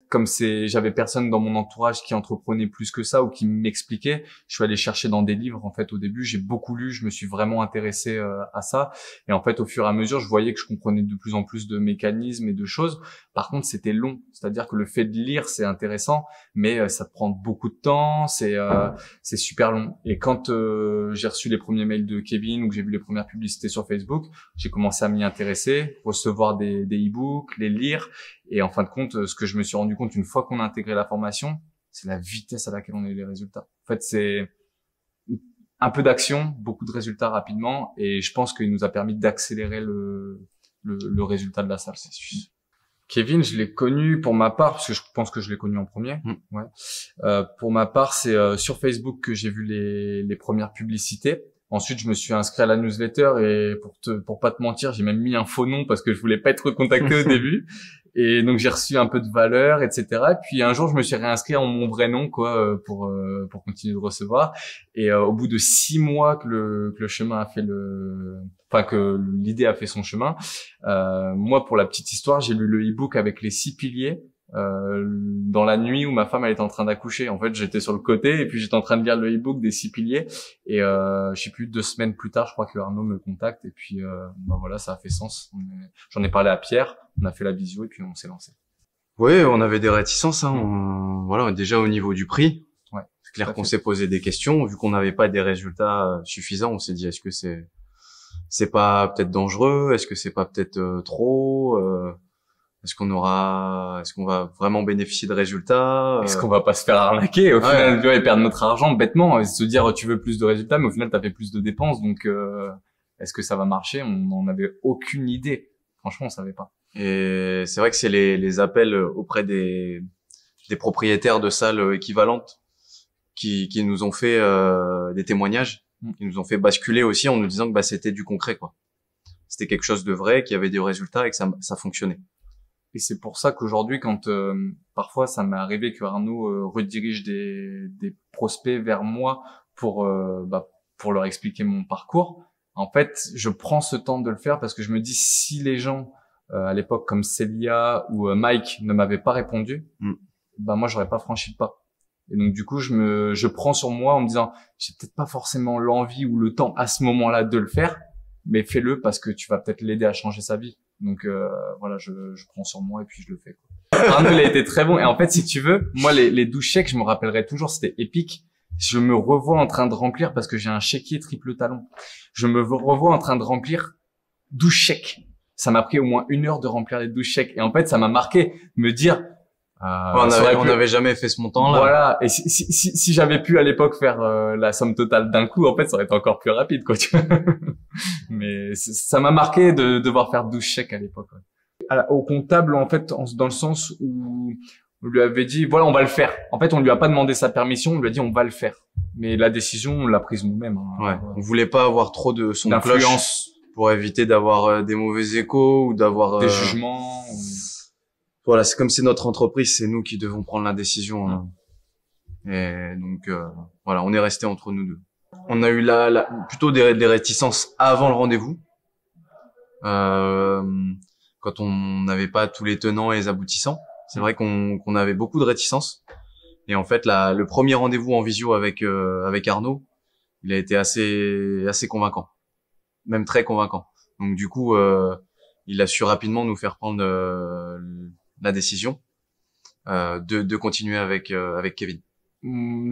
comme j'avais personne dans mon entourage qui entreprenait plus que ça ou qui m'expliquait, je suis allé chercher dans des livres. En fait, au début, j'ai beaucoup lu, je me suis vraiment intéressé à ça. Et en fait, au fur et à mesure, je voyais que je comprenais de plus en plus de mécanismes et de choses. Par contre, c'était long. C'est-à-dire que le fait de lire, c'est intéressant, mais ça prend beaucoup de temps, c'est super long. Et quand j'ai reçu les premiers mails de Kevin ou que j'ai vu les premières publicités sur Facebook, j'ai commencé à m'y intéresser, recevoir des e-books, les lire. Et en fin de compte, ce que je me suis rendu compte une fois qu'on a intégré la formation, c'est la vitesse à laquelle on a eu les résultats. En fait, c'est un peu d'action, beaucoup de résultats rapidement, et je pense qu'il nous a permis d'accélérer le résultat de la salle. Kevin, je l'ai connu pour ma part, parce que je pense que je l'ai connu en premier. Ouais. Pour ma part, c'est sur Facebook que j'ai vu les premières publicités. Ensuite, je me suis inscrit à la newsletter et pour pas te mentir, j'ai même mis un faux nom parce que je voulais pas être contacté au début. Et donc j'ai reçu un peu de valeur, etc. Et puis un jour, je me suis réinscrit en mon vrai nom, quoi, pour continuer de recevoir. Et au bout de 6 mois que le chemin a fait que l'idée a fait son chemin, moi, pour la petite histoire, j'ai lu le e-book avec les 6 piliers. Dans la nuit où ma femme elle était en train d'accoucher. En fait, j'étais sur le côté et puis j'étais en train de lire le e-book des 6 piliers et je sais plus, 2 semaines plus tard, je crois que Arnaud me contacte et puis voilà, ça a fait sens. J'en ai parlé à Pierre, on a fait la visio et puis on s'est lancé. Oui, on avait des réticences, hein. Voilà, déjà au niveau du prix. Ouais. C'est clair qu'on s'est posé des questions, vu qu'on n'avait pas des résultats suffisants. On s'est dit, est-ce que c'est pas peut-être dangereux? Est-ce que c'est pas peut-être trop? Est-ce qu'on va vraiment bénéficier de résultats? Est-ce qu'on va pas se faire arnaquer au final, et perdre notre argent bêtement, et se dire tu veux plus de résultats, mais au final t'as fait plus de dépenses, donc est-ce que ça va marcher? On n'en avait aucune idée. Franchement, on savait pas. Et c'est vrai que c'est les appels auprès des propriétaires de salles équivalentes qui nous ont fait des témoignages, qui nous ont fait basculer aussi en nous disant que bah c'était du concret, quoi. C'était quelque chose de vrai, qui avait des résultats et que ça fonctionnait. Et c'est pour ça qu'aujourd'hui, quand parfois ça m'est arrivé que Arnaud redirige des prospects vers moi pour leur expliquer mon parcours, en fait, je prends ce temps de le faire parce que je me dis, si les gens à l'époque comme Célia ou Mike ne m'avaient pas répondu, bah moi j'aurais pas franchi le pas. Et donc du coup, je prends sur moi en me disant, j'ai peut-être pas forcément l'envie ou le temps à ce moment-là de le faire, mais fais-le parce que tu vas peut-être l'aider à changer sa vie. Donc voilà, je prends sur moi et puis je le fais, quoi. Arnaud, il a été très bon. Et en fait, si tu veux, moi les 12 chèques, je me rappellerai toujours, c'était épique. Je me revois en train de remplir, parce que j'ai un chéquier triple talon, je me revois en train de remplir 12 chèques. Ça m'a pris au moins 1 heure de remplir les 12 chèques. Et en fait, ça m'a marqué, me dire... on n'avait jamais fait ce montant-là. Voilà. Et si j'avais pu à l'époque faire la somme totale d'un coup, en fait, ça aurait été encore plus rapide, quoi. Tu vois. Mais ça m'a marqué de devoir faire 12 chèques à l'époque. Ouais. Au comptable, en fait, dans le sens où on lui avait dit, voilà, on va le faire. En fait, on lui a pas demandé sa permission, on lui a dit, on va le faire. Mais la décision, on l'a prise nous-mêmes. Hein. Ouais. On voulait pas avoir trop de son de cloche pour éviter d'avoir des mauvais échos ou d'avoir des jugements. Voilà, c'est comme c'est notre entreprise, c'est nous qui devons prendre la décision. Hein. Et donc voilà, on est resté entre nous deux. On a eu plutôt des réticences avant le rendez-vous, quand on n'avait pas tous les tenants et les aboutissants. C'est vrai qu'on avait beaucoup de réticences. Et en fait, le premier rendez-vous en visio avec Arnaud, il a été assez convaincant, même très convaincant. Donc du coup, il a su rapidement nous faire prendre la décision de continuer avec Kevin.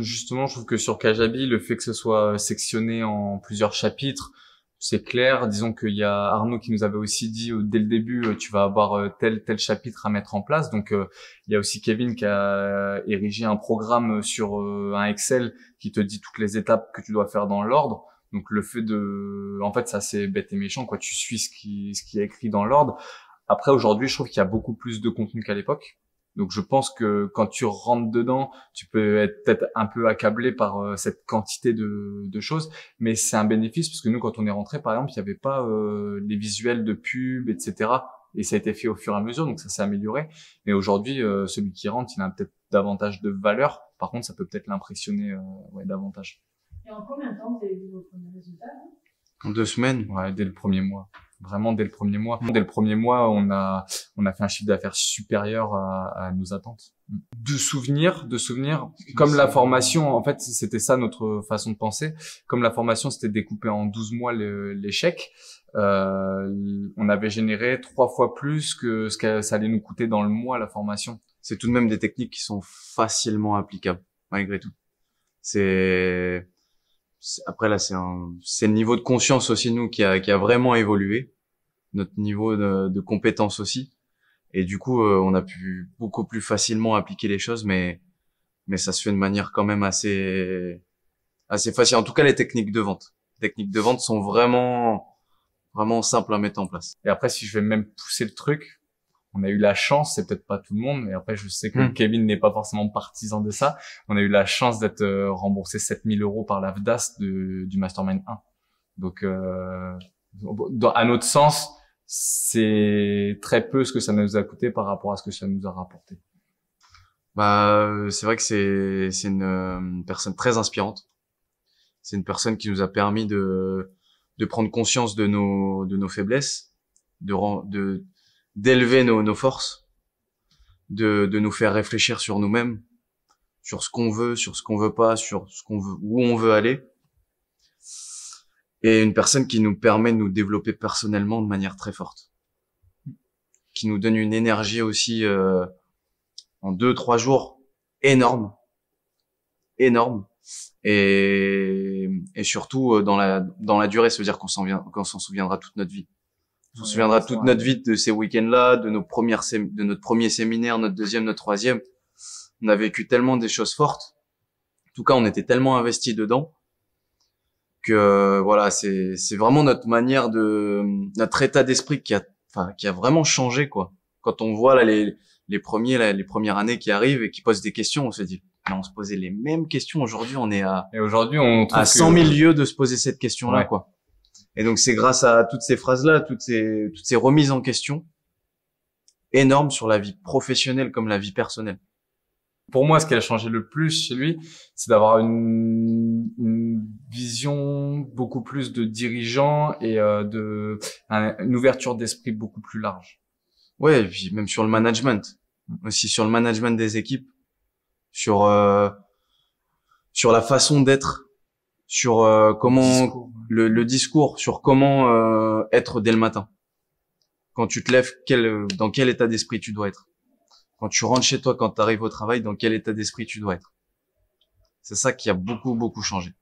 Justement, je trouve que sur Kajabi, le fait que ce soit sectionné en plusieurs chapitres, c'est clair. Disons qu'il y a Arnaud qui nous avait aussi dit dès le début, tu vas avoir tel chapitre à mettre en place. Donc il y a aussi Kevin qui a érigé un programme sur un Excel qui te dit toutes les étapes que tu dois faire dans l'ordre. Donc le fait en fait, ça c'est bête et méchant, quoi. Tu suis ce qui est écrit dans l'ordre. Après, aujourd'hui, je trouve qu'il y a beaucoup plus de contenu qu'à l'époque. Donc, je pense que quand tu rentres dedans, tu peux être peut-être un peu accablé par cette quantité de choses. Mais c'est un bénéfice parce que nous, quand on est rentré, par exemple, il n'y avait pas les visuels de pub, etc. Et ça a été fait au fur et à mesure, donc ça s'est amélioré. Mais aujourd'hui, celui qui rentre, il a peut-être davantage de valeur. Par contre, ça peut peut-être l'impressionner davantage. Et en combien de temps vous avez vu vos premiers résultats? En 2 semaines. Ouais, dès le premier mois. vraiment dès le premier mois. Dès le premier mois, on a fait un chiffre d'affaires supérieur à nos attentes. De souvenirs, comme la formation, en fait, c'était ça notre façon de penser. Comme la formation, c'était découpé en 12 mois l'échec, on avait généré 3 fois plus que ce que ça allait nous coûter dans le mois, la formation. C'est tout de même des techniques qui sont facilement applicables, malgré tout. Après là, c'est le niveau de conscience aussi, nous, qui a vraiment évolué. Notre niveau de compétence aussi. Et du coup, on a pu beaucoup plus facilement appliquer les choses, mais ça se fait de manière quand même assez facile. En tout cas, les techniques de vente. Les techniques de vente sont vraiment simples à mettre en place. Et après, si je vais même pousser le truc, on a eu la chance, c'est peut-être pas tout le monde, mais après, je sais que Kevin n'est pas forcément partisan de ça. On a eu la chance d'être remboursé 7 000 € par l'AFDAS du Mastermind 1. Donc, à notre sens, c'est très peu ce que ça nous a coûté par rapport à ce que ça nous a rapporté. C'est vrai que c'est une personne très inspirante. C'est une personne qui nous a permis de prendre conscience de nos faiblesses, d'élever nos forces, de nous faire réfléchir sur nous-mêmes, sur ce qu'on veut, sur ce qu'on veut pas, sur ce qu'on veut, où on veut aller. Et une personne qui nous permet de nous développer personnellement de manière très forte, qui nous donne une énergie aussi en 2-3 jours énorme, et surtout dans la durée, ça veut dire qu'on s'en souviendra toute notre vie. On se souviendra toute notre vie de ces week-ends-là, de notre premier séminaire, notre deuxième, notre troisième. On a vécu tellement des choses fortes. En tout cas, on était tellement investis dedans que voilà, c'est vraiment notre manière notre état d'esprit qui a vraiment changé, quoi. Quand on voit là les premières années qui arrivent et qui posent des questions, on se dit, on se posait les mêmes questions. Aujourd'hui, on est à 100 000 lieues de se poser cette question-là, quoi. Et donc c'est grâce à toutes ces phrases-là, toutes ces remises en question énormes sur la vie professionnelle comme la vie personnelle. Pour moi, ce qui a changé le plus chez lui, c'est d'avoir une vision beaucoup plus de dirigeant et une ouverture d'esprit beaucoup plus large. Ouais, et puis même sur le management, aussi sur le management des équipes, sur la façon d'être, sur comment le discours, sur comment être dès le matin. Quand tu te lèves, dans quel état d'esprit tu dois être. Quand tu rentres chez toi, quand tu arrives au travail, dans quel état d'esprit tu dois être. C'est ça qui a beaucoup changé.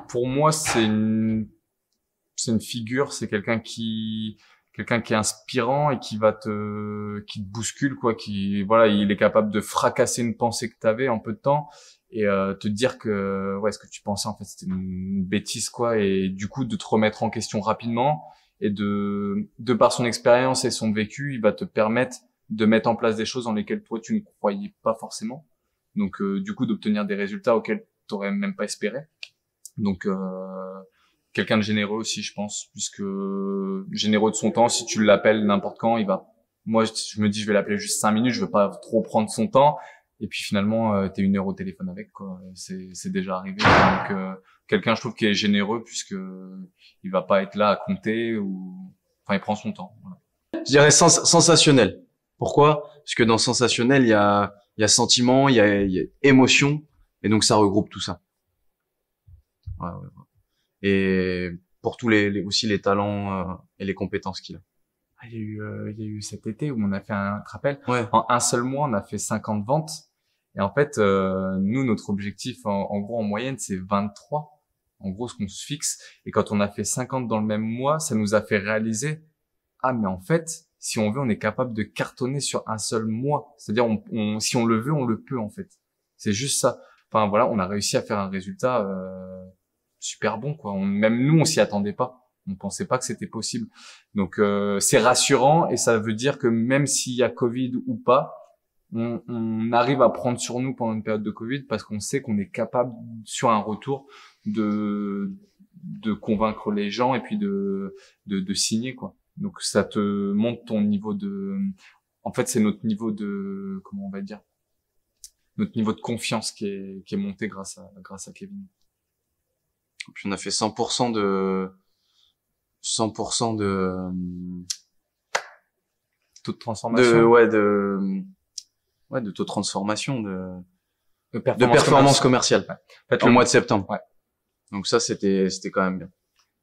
Pour moi, c'est une figure, c'est quelqu'un qui est inspirant et qui te bouscule, quoi, il est capable de fracasser une pensée que tu avais en peu de temps et te dire que ce que tu pensais en fait c'était une bêtise, quoi, et du coup de te remettre en question rapidement, et de par son expérience et son vécu, il va te permettre de mettre en place des choses dans lesquelles toi tu ne croyais pas forcément, donc du coup d'obtenir des résultats auxquels t'aurais même pas espéré. Donc quelqu'un de généreux aussi, je pense, puisque généreux de son temps. Si tu l'appelles n'importe quand, moi je me dis je vais l'appeler juste 5 minutes, je veux pas trop prendre son temps, et puis finalement t'es 1 heure au téléphone avec, quoi. C'est déjà arrivé. Donc quelqu'un, je trouve, qui est généreux, puisque il va pas être là à compter, il prend son temps, voilà. Je dirais sensationnel. Pourquoi? Parce que dans sensationnel, il y a sentiment, il y a émotion, et donc ça regroupe tout ça. Ouais. Et pour tous aussi les talents et les compétences qu'il a. Il y a eu cet été où on a fait tu te rappelles? Ouais. En un seul mois, on a fait 50 ventes. Et en fait, nous, notre objectif, en gros, en moyenne, c'est 23. En gros, ce qu'on se fixe. Et quand on a fait 50 dans le même mois, ça nous a fait réaliser, mais en fait, si on veut, on est capable de cartonner sur un seul mois. C'est-à-dire, si on le veut, on le peut, en fait. C'est juste ça. Enfin, voilà, on a réussi à faire un résultat super bon, quoi. Même nous, on s'y attendait pas. On pensait pas que c'était possible. Donc c'est rassurant, et ça veut dire que même s'il y a Covid ou pas, on arrive à prendre sur nous pendant une période de Covid, parce qu'on sait qu'on est capable, sur un retour, de convaincre les gens, et puis de signer, quoi. Donc ça te montre ton niveau en fait, c'est notre niveau de, comment on va dire, notre niveau de confiance qui est monté grâce à Kevin. Puis on a fait 100% 100% de Taux de transformation. De taux de transformation, De de performance commerciale. Ouais. En fait, Au mois de septembre. Ouais. Donc ça, c'était quand même bien.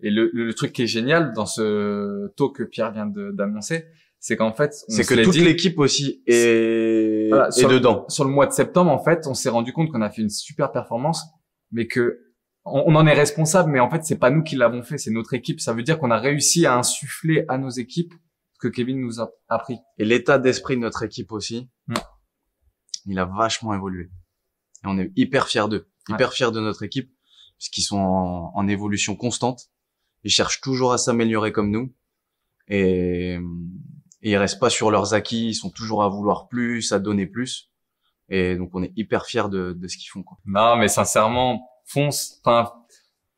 Et le truc qui est génial dans ce taux que Pierre vient d'annoncer, c'est qu'en fait, c'est que toute l'équipe aussi est dedans. Sur le mois de septembre, en fait, on s'est rendu compte qu'on a fait une super performance, mais que on en est responsable, mais en fait, c'est pas nous qui l'avons fait, c'est notre équipe. Ça veut dire qu'on a réussi à insuffler à nos équipes ce que Kevin nous a appris. Et l'état d'esprit de notre équipe aussi, il a vachement évolué. Et on est hyper fiers d'eux, hyper fiers de notre équipe, puisqu'ils sont en évolution constante. Ils cherchent toujours à s'améliorer comme nous. Et ils restent pas sur leurs acquis, ils sont toujours à vouloir plus, à donner plus. Et donc, on est hyper fiers de ce qu'ils font, quoi. Non, mais sincèrement, fonce. Enfin,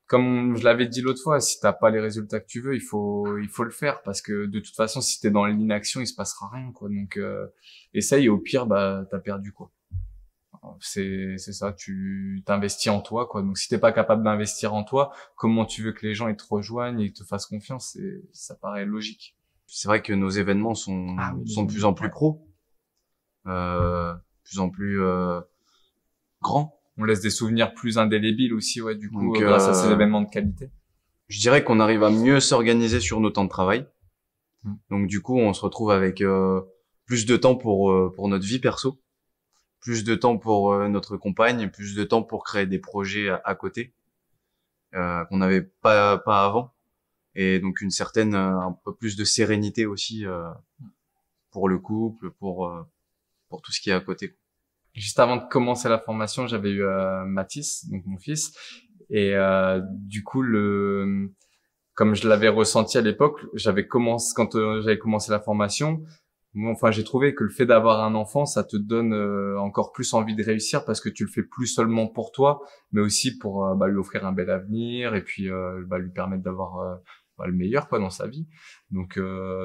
comme je l'avais dit l'autre fois, si t'as pas les résultats que tu veux, il faut le faire, parce que de toute façon, si t'es dans l'inaction, il se passera rien, quoi. Donc, essaye, et au pire, t'as perdu, quoi. C'est ça, tu t'investis en toi, quoi. Donc, si t'es pas capable d'investir en toi, comment tu veux que les gens ils te rejoignent et ils te fassent confiance? Ça paraît logique. C'est vrai que nos événements sont de plus en plus pros, de plus en plus grands. On laisse des souvenirs plus indélébiles aussi, ouais, du coup, donc, grâce à ces événements de qualité. Je dirais qu'on arrive à mieux s'organiser sur nos temps de travail. Donc, du coup, on se retrouve avec plus de temps pour notre vie perso, plus de temps pour notre compagne, plus de temps pour créer des projets à côté qu'on n'avait pas avant. Et donc, une certaine, un peu plus de sérénité aussi pour le couple, pour tout ce qui est à côté. Juste avant de commencer la formation, j'avais eu Mathis, donc mon fils, et du coup comme je l'avais ressenti à l'époque, quand j'avais commencé la formation, enfin j'ai trouvé que le fait d'avoir un enfant, ça te donne encore plus envie de réussir, parce que tu le fais plus seulement pour toi, mais aussi pour lui offrir un bel avenir, et puis lui permettre d'avoir le meilleur, quoi, dans sa vie. Donc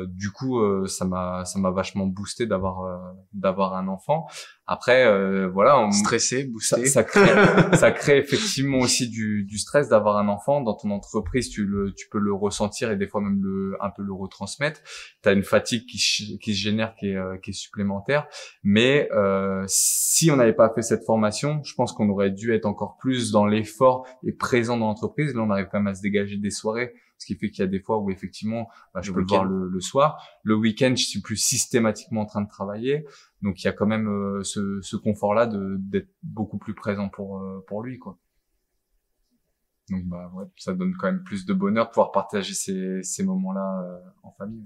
du coup ça m'a vachement boosté d'avoir un enfant. Après voilà, stressé, boosté, ça crée effectivement aussi du stress d'avoir un enfant dans ton entreprise. Tu peux le ressentir, et des fois même un peu le retransmettre. T'as une fatigue qui se génère, qui est supplémentaire. Mais si on n'avait pas fait cette formation, je pense qu'on aurait dû être encore plus dans l'effort et présent dans l'entreprise. Là, on arrive quand même à se dégager des soirées, ce qui fait qu'il y a des fois où effectivement je peux le voir le soir. Le week-end, je suis plus systématiquement en train de travailler. Donc il y a quand même ce confort-là d'être beaucoup plus présent pour lui, quoi. Donc ouais, ça donne quand même plus de bonheur de pouvoir partager ces moments-là en famille.